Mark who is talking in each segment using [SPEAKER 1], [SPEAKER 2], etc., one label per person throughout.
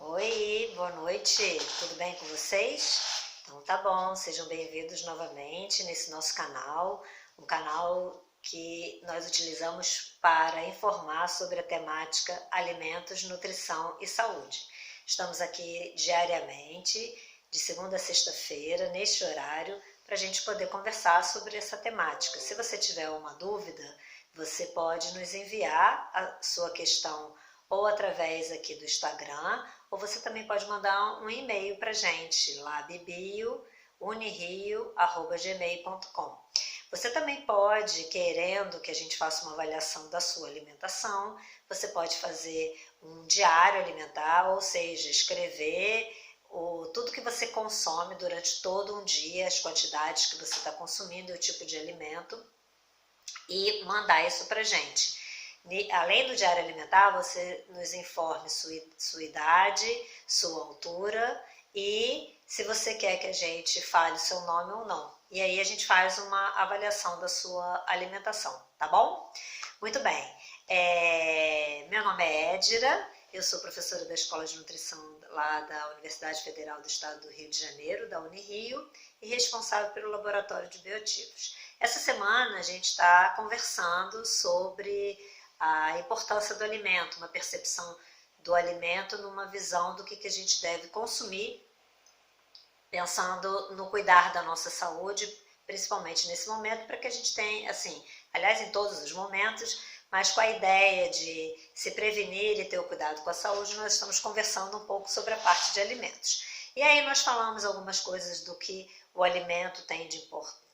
[SPEAKER 1] Oi, boa noite, tudo bem com vocês? Então tá bom, sejam bem-vindos novamente nesse nosso canal, um canal que nós utilizamos para informar sobre a temática alimentos, nutrição e saúde. Estamos aqui diariamente, de segunda a sexta-feira, neste horário, para a gente poder conversar sobre essa temática. Se você tiver uma dúvida, você pode nos enviar a sua questão ou através aqui do Instagram, ou você também pode mandar um e-mail para a gente, lá bibio.unirio@gmail.com. Você também pode, querendo que a gente faça uma avaliação da sua alimentação, você pode fazer um diário alimentar, ou seja, escrever tudo que você consome durante todo um dia, as quantidades que você está consumindo, o tipo de alimento, e mandar isso para a gente. Além do diário alimentar, você nos informe sua idade, sua altura e se você quer que a gente fale o seu nome ou não. E aí a gente faz uma avaliação da sua alimentação, tá bom? Muito bem. Meu nome é Edira, eu sou professora da Escola de Nutrição lá da Universidade Federal do Estado do Rio de Janeiro, da Unirio, e responsável pelo Laboratório de Bioativos. Essa semana a gente está conversando sobre a importância do alimento, uma percepção do alimento numa visão do que a gente deve consumir, pensando no cuidar da nossa saúde, principalmente nesse momento, para que a gente tenha, assim, aliás, em todos os momentos, mas com a ideia de se prevenir e ter o cuidado com a saúde, nós estamos conversando um pouco sobre a parte de alimentos. E aí nós falamos algumas coisas do que o alimento tem de importante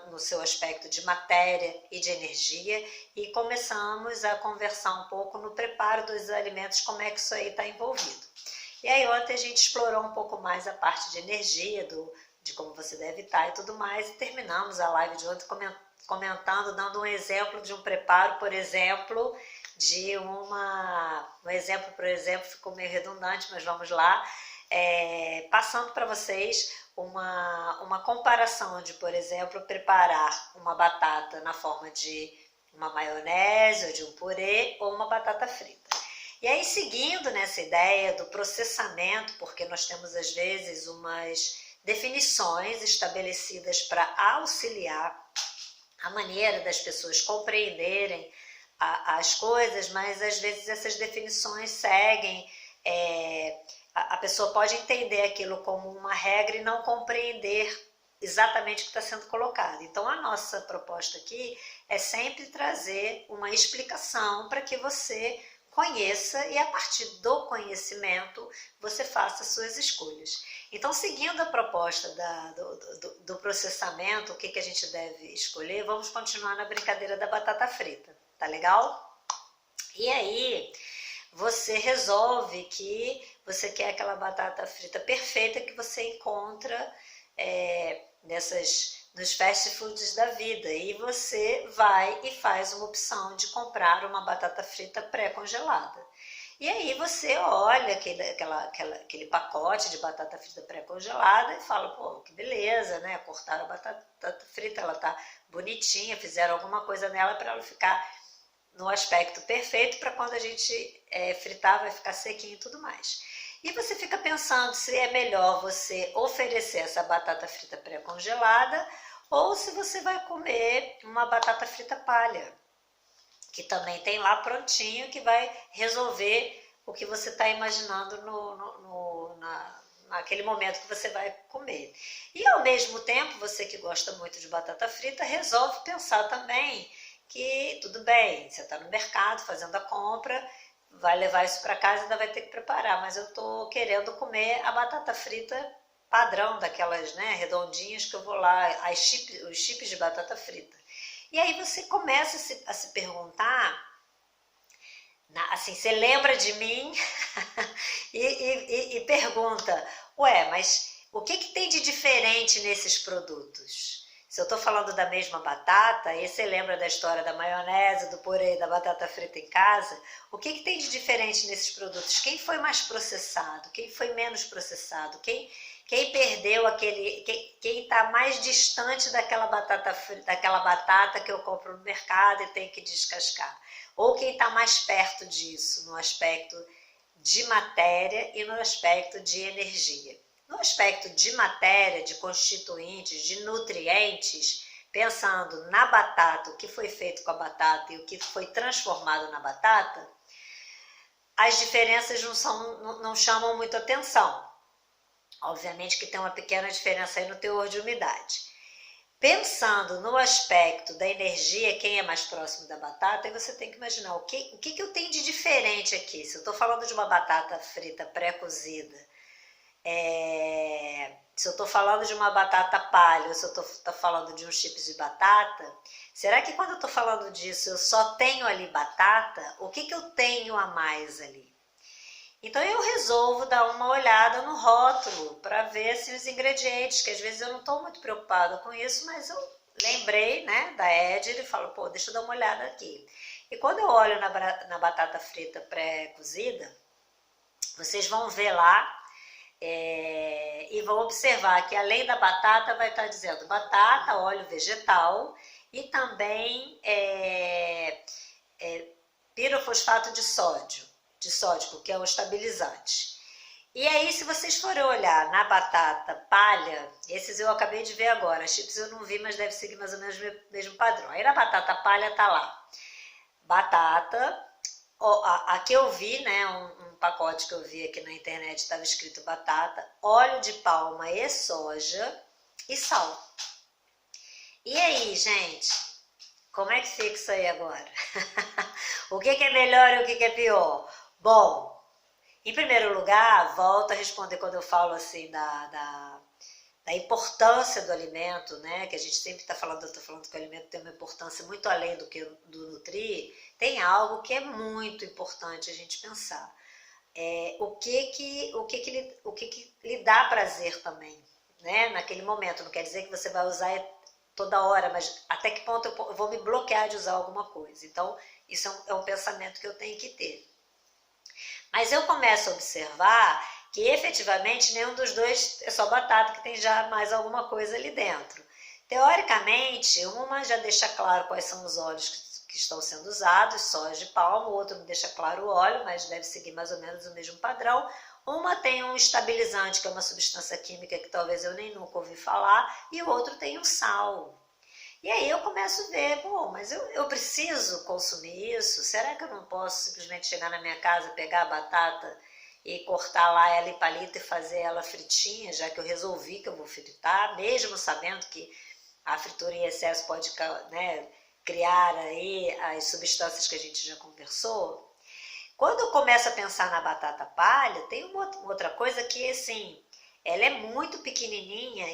[SPEAKER 1] no seu aspecto de matéria e de energia, e começamos a conversar um pouco no preparo dos alimentos, como é que isso aí está envolvido. E aí ontem a gente explorou um pouco mais a parte de energia, de como você deve estar e tudo mais, e terminamos a live de ontem comentando, dando um exemplo de um preparo, por exemplo, um exemplo, por exemplo, ficou meio redundante, mas vamos lá, passando para vocês uma comparação de, por exemplo, preparar uma batata na forma de uma maionese ou de um purê ou uma batata frita. E aí, seguindo nessa ideia do processamento, porque nós temos às vezes umas definições estabelecidas para auxiliar a maneira das pessoas compreenderem as coisas, mas às vezes essas definições seguem, a pessoa pode entender aquilo como uma regra e não compreender exatamente o que está sendo colocado. Então a nossa proposta aqui é sempre trazer uma explicação para que você conheça e a partir do conhecimento você faça suas escolhas. Então, seguindo a proposta do processamento, o que a gente deve escolher, vamos continuar na brincadeira da batata frita, tá legal? E aí, você resolve que você quer aquela batata frita perfeita que você encontra nos fast foods da vida, e você vai e faz uma opção de comprar uma batata frita pré-congelada. E aí você olha aquele pacote de batata frita pré-congelada e fala, pô, que beleza, né? Cortaram a batata frita, ela tá bonitinha, fizeram alguma coisa nela para ela ficar no aspecto perfeito, para quando a gente fritar vai ficar sequinho e tudo mais. E você fica pensando se é melhor você oferecer essa batata frita pré-congelada ou se você vai comer uma batata frita palha, que também tem lá prontinho, que vai resolver o que você está imaginando naquele momento que você vai comer. E ao mesmo tempo, você que gosta muito de batata frita, resolve pensar também que tudo bem, você está no mercado fazendo a compra, vai levar isso para casa e ainda vai ter que preparar, mas eu estou querendo comer a batata frita padrão, daquelas, né, redondinhas que eu vos lá, os chips de batata frita. E aí você começa a se perguntar, assim, você lembra de mim e pergunta, ué, mas o que tem de diferente nesses produtos? Se eu estou falando da mesma batata, e você lembra da história da maionese, do purê, da batata frita em casa, o que tem de diferente nesses produtos? Quem foi mais processado? Quem foi menos processado? Quem perdeu quem está mais distante daquela batata que eu compro no mercado e tenho que descascar? Ou quem está mais perto disso, no aspecto de matéria e no aspecto de energia. No aspecto de matéria, de constituintes, de nutrientes, pensando na batata, o que foi feito com a batata e o que foi transformado na batata, as diferenças não chamam muito atenção. Obviamente que tem uma pequena diferença aí no teor de umidade. Pensando no aspecto da energia, quem é mais próximo da batata, aí você tem que imaginar o que eu tenho de diferente aqui. Se eu estou falando de uma batata frita pré-cozida, se eu estou falando de uma batata palha, ou se eu estou falando de uns chips de batata, será que quando eu estou falando disso eu só tenho ali batata? O que eu tenho a mais ali? Então eu resolvo dar uma olhada no rótulo para ver se os ingredientes, que às vezes eu não estou muito preocupada com isso, mas eu lembrei, né, da Éder e falo, pô, deixa eu dar uma olhada aqui. E quando eu olho na batata frita pré-cozida, vocês vão ver lá e vão observar que além da batata vai estar dizendo batata, óleo vegetal e também pirofosfato de sódio, que é um estabilizante. E aí, se vocês forem olhar na batata palha, esses eu acabei de ver agora, chips eu não vi, mas deve seguir mais ou menos o mesmo padrão. Aí na batata palha tá lá, batata, aqui eu vi, né, um pacote que eu vi aqui na internet, estava escrito batata, óleo de palma e soja e sal. E aí, gente, como é que fica isso aí agora? O que é melhor e o que é pior? Bom, em primeiro lugar, volto a responder quando eu falo assim da importância do alimento, né? Que a gente sempre está falando, eu estou falando que o alimento tem uma importância muito além do nutrir. Tem algo que é muito importante a gente pensar. O que lhe dá prazer também, né? Naquele momento. Não quer dizer que você vai usar toda hora, mas até que ponto eu vou me bloquear de usar alguma coisa. Então, isso é um pensamento que eu tenho que ter. Mas eu começo a observar que efetivamente nenhum dos dois é só batata, que tem já mais alguma coisa ali dentro. Teoricamente, uma já deixa claro quais são os óleos que estão sendo usados, soja de palma, o outro não deixa claro o óleo, mas deve seguir mais ou menos o mesmo padrão. Uma tem um estabilizante, que é uma substância química que talvez eu nem nunca ouvi falar, e o outro tem um sal. E aí eu começo a ver, bom, mas eu preciso consumir isso? Será que eu não posso simplesmente chegar na minha casa, pegar a batata e cortar lá ela em palito e fazer ela fritinha, já que eu resolvi que eu vou fritar, mesmo sabendo que a fritura em excesso pode, né, criar aí as substâncias que a gente já conversou? Quando eu começo a pensar na batata palha, tem uma outra coisa que, assim, ela é muito pequenininha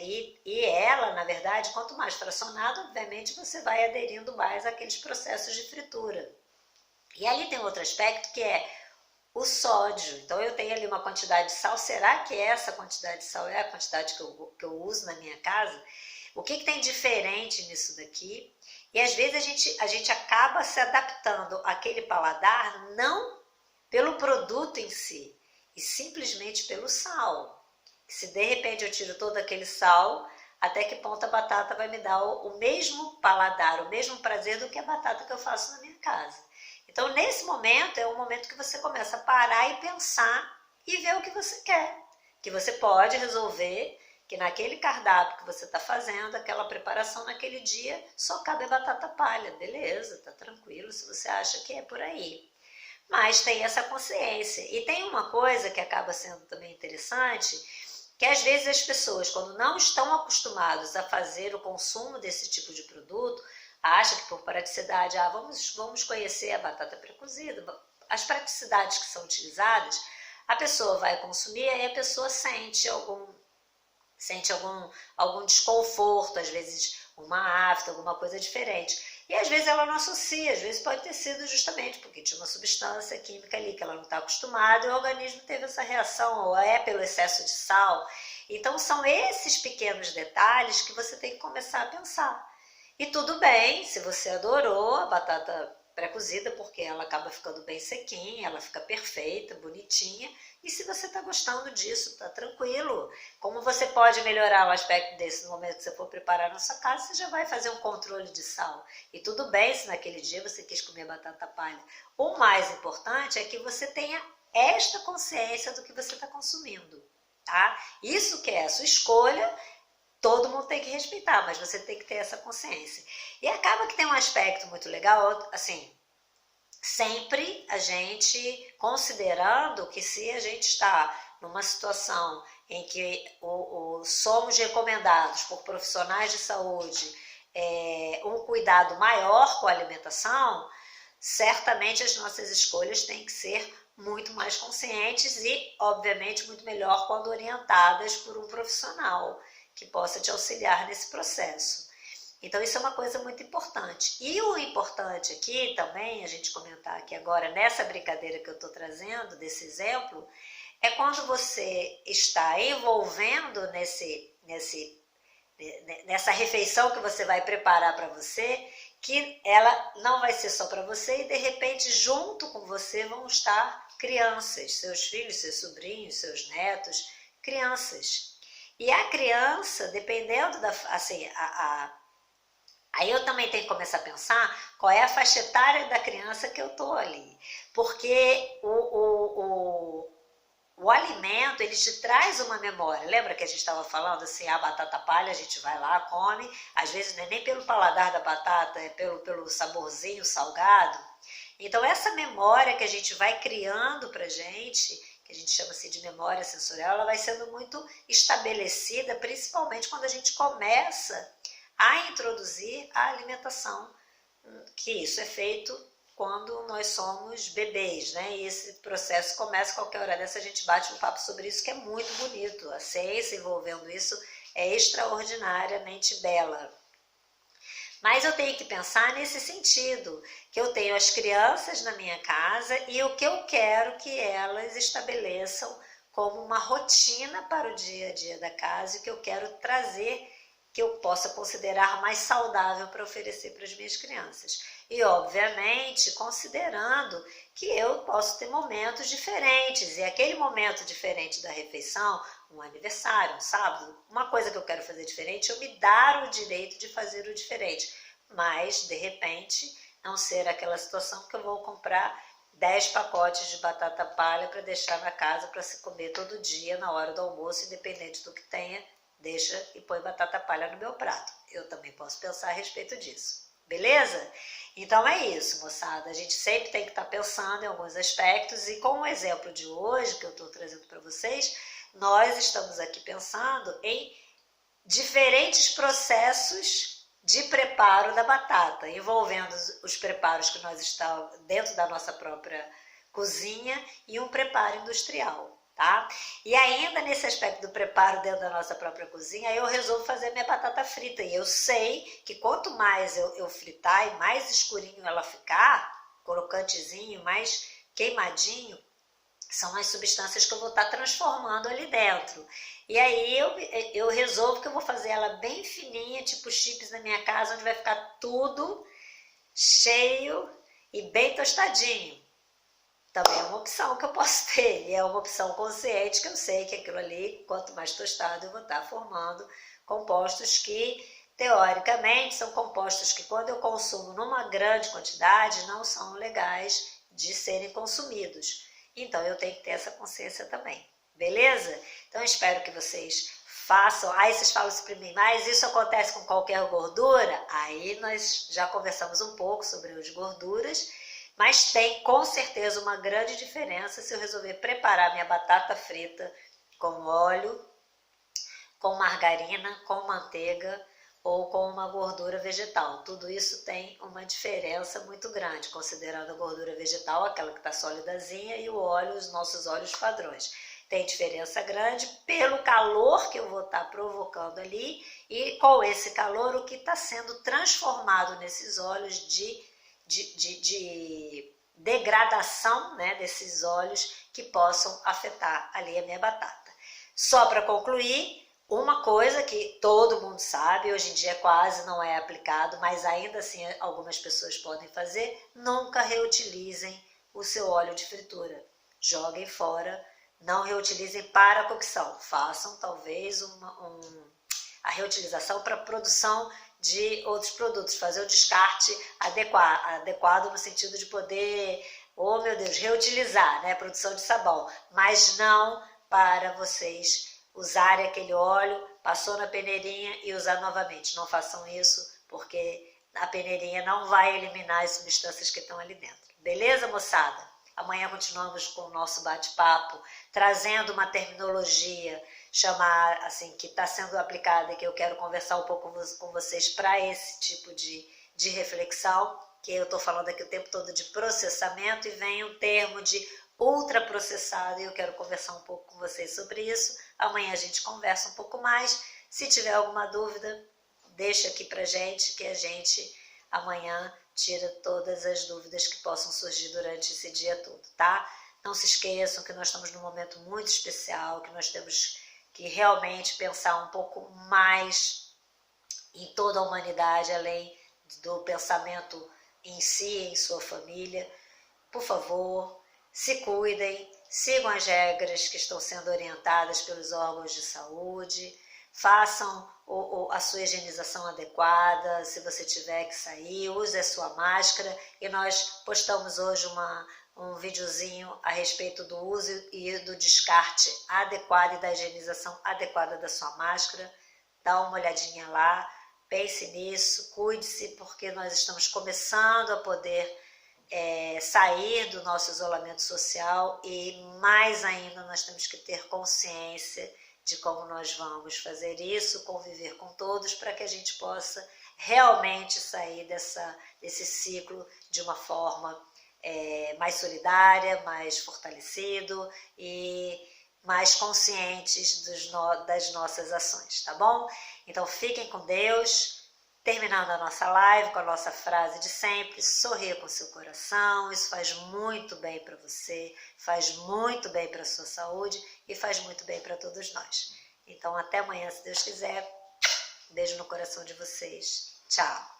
[SPEAKER 1] e ela, na verdade, quanto mais fracionado, obviamente, você vai aderindo mais àqueles processos de fritura. E ali tem outro aspecto que é o sódio. Então eu tenho ali uma quantidade de sal. Será que essa quantidade de sal é a quantidade que eu uso na minha casa? O que tem diferente nisso daqui? E às vezes a gente acaba se adaptando àquele paladar não pelo produto em si, e simplesmente pelo sal. Se de repente eu tiro todo aquele sal, até que ponto a batata vai me dar o mesmo paladar, o mesmo prazer do que a batata que eu faço na minha casa. Então, nesse momento, é o momento que você começa a parar e pensar e ver o que você quer. Que você pode resolver que naquele cardápio que você está fazendo, aquela preparação naquele dia, só cabe a batata palha. Beleza, tá tranquilo se você acha que é por aí. Mas tem essa consciência. E tem uma coisa que acaba sendo também interessante, que às vezes as pessoas, quando não estão acostumadas a fazer o consumo desse tipo de produto, acham que por praticidade, vamos conhecer a batata pré-cozida, as praticidades que são utilizadas, a pessoa vai consumir e a pessoa sente algum desconforto, às vezes uma afta, alguma coisa diferente. E às vezes ela não associa, às vezes pode ter sido justamente porque tinha uma substância química ali que ela não está acostumada e o organismo teve essa reação, ou é pelo excesso de sal. Então são esses pequenos detalhes que você tem que começar a pensar. E tudo bem, se você adorou a batata pré-cozida, porque ela acaba ficando bem sequinha, ela fica perfeita, bonitinha, e se você está gostando disso, tá tranquilo. Como você pode melhorar o aspecto desse no momento que você for preparar na sua casa, você já vai fazer um controle de sal. E tudo bem se naquele dia você quis comer batata palha. O mais importante é que você tenha esta consciência do que você está consumindo, tá? Isso que é a sua escolha, todo mundo tem que respeitar, mas você tem que ter essa consciência. E acaba que tem um aspecto muito legal, assim, sempre a gente considerando que se a gente está numa situação em que somos recomendados por profissionais de saúde um cuidado maior com a alimentação, certamente as nossas escolhas têm que ser muito mais conscientes e, obviamente, muito melhor quando orientadas por um profissional que possa te auxiliar nesse processo. Então, isso é uma coisa muito importante. E o importante aqui também, a gente comentar aqui agora, nessa brincadeira que eu estou trazendo, desse exemplo, é quando você está envolvendo nessa refeição que você vai preparar para você, que ela não vai ser só para você e, de repente, junto com você vão estar crianças, seus filhos, seus sobrinhos, seus netos, crianças. E a criança, dependendo da... assim, aí eu também tenho que começar a pensar qual é a faixa etária da criança que eu estou ali. Porque o alimento, ele te traz uma memória. Lembra que a gente estava falando assim, a batata palha, a gente vai lá, come, às vezes não é nem pelo paladar da batata, é pelo saborzinho salgado. Então essa memória que a gente vai criando pra gente, que a gente chama assim de memória sensorial, ela vai sendo muito estabelecida, principalmente quando a gente começa a introduzir a alimentação, que isso é feito quando nós somos bebês, né? E esse processo começa, qualquer hora dessa a gente bate um papo sobre isso, que é muito bonito. A ciência envolvendo isso é extraordinariamente bela. Mas eu tenho que pensar nesse sentido, que eu tenho as crianças na minha casa e o que eu quero que elas estabeleçam como uma rotina para o dia a dia da casa e que eu quero trazer, que eu possa considerar mais saudável para oferecer para as minhas crianças. E, obviamente, considerando que eu posso ter momentos diferentes, e aquele momento diferente da refeição, um aniversário, um sábado, uma coisa que eu quero fazer diferente, eu me dar o direito de fazer o diferente, mas, de repente, não ser aquela situação que eu vou comprar 10 pacotes de batata palha para deixar na casa para se comer todo dia na hora do almoço, independente do que tenha, deixa e põe batata palha no meu prato. Eu também posso pensar a respeito disso. Beleza? Então é isso, moçada. A gente sempre tem que estar pensando em alguns aspectos e com o exemplo de hoje que eu estou trazendo para vocês, nós estamos aqui pensando em diferentes processos de preparo da batata, envolvendo os preparos que nós estamos dentro da nossa própria cozinha e um preparo industrial. Tá? E ainda nesse aspecto do preparo dentro da nossa própria cozinha, eu resolvo fazer minha batata frita. E eu sei que quanto mais eu fritar e mais escurinho ela ficar, crocantezinho, mais queimadinho, são as substâncias que eu vou estar transformando ali dentro. E aí eu resolvo que eu vou fazer ela bem fininha, tipo chips na minha casa, onde vai ficar tudo cheio e bem tostadinho. Também é uma opção que eu posso ter, e é uma opção consciente que eu sei que aquilo ali, quanto mais tostado, eu vou estar formando compostos que, teoricamente, são compostos que quando eu consumo numa grande quantidade, não são legais de serem consumidos. Então eu tenho que ter essa consciência também, beleza? Então eu espero que vocês façam. Aí vocês falam assim para mim, mas isso acontece com qualquer gordura? Aí nós já conversamos um pouco sobre as gorduras, mas tem com certeza uma grande diferença se eu resolver preparar minha batata frita com óleo, com margarina, com manteiga ou com uma gordura vegetal. Tudo isso tem uma diferença muito grande, considerando a gordura vegetal, aquela que está sólidazinha, e o óleo, os nossos óleos padrões. Tem diferença grande pelo calor que eu vou estar provocando ali e com esse calor o que está sendo transformado nesses óleos de degradação, né, desses óleos que possam afetar ali a minha batata. Só para concluir, uma coisa que todo mundo sabe, hoje em dia quase não é aplicado, mas ainda assim algumas pessoas podem fazer, nunca reutilizem o seu óleo de fritura. Joguem fora, não reutilizem para a cocção. Façam talvez a reutilização para a produção de outros produtos, fazer o descarte adequado no sentido de poder oh meu Deus, reutilizar, né, produção de sabão, mas não para vocês usarem aquele óleo, passou na peneirinha e usar novamente. Não façam isso, porque a peneirinha não vai eliminar as substâncias que estão ali dentro. Beleza, moçada? Amanhã continuamos com o nosso bate-papo, trazendo uma terminologia assim, que está sendo aplicada e que eu quero conversar um pouco com vocês para esse tipo de reflexão, que eu estou falando aqui o tempo todo de processamento e vem um termo de ultraprocessado e eu quero conversar um pouco com vocês sobre isso. Amanhã a gente conversa um pouco mais. Se tiver alguma dúvida, deixa aqui pra gente que a gente amanhã tira todas as dúvidas que possam surgir durante esse dia todo, tá? Não se esqueçam que nós estamos num momento muito especial, que nós temos que realmente pensar um pouco mais em toda a humanidade, além do pensamento em si, em sua família. Por favor, se cuidem, sigam as regras que estão sendo orientadas pelos órgãos de saúde, façam a sua higienização adequada, se você tiver que sair, use a sua máscara. E nós postamos hoje um videozinho a respeito do uso e do descarte adequado e da higienização adequada da sua máscara. Dá uma olhadinha lá, pense nisso, cuide-se, porque nós estamos começando a poder sair do nosso isolamento social e mais ainda nós temos que ter consciência de como nós vamos fazer isso, conviver com todos, para que a gente possa realmente sair desse ciclo de uma forma mais solidária, mais fortalecido e mais conscientes das nossas ações, tá bom? Então fiquem com Deus. Terminando a nossa live com a nossa frase de sempre, sorria com seu coração, isso faz muito bem para você, faz muito bem para a sua saúde e faz muito bem para todos nós. Então até amanhã, se Deus quiser. Beijo no coração de vocês. Tchau.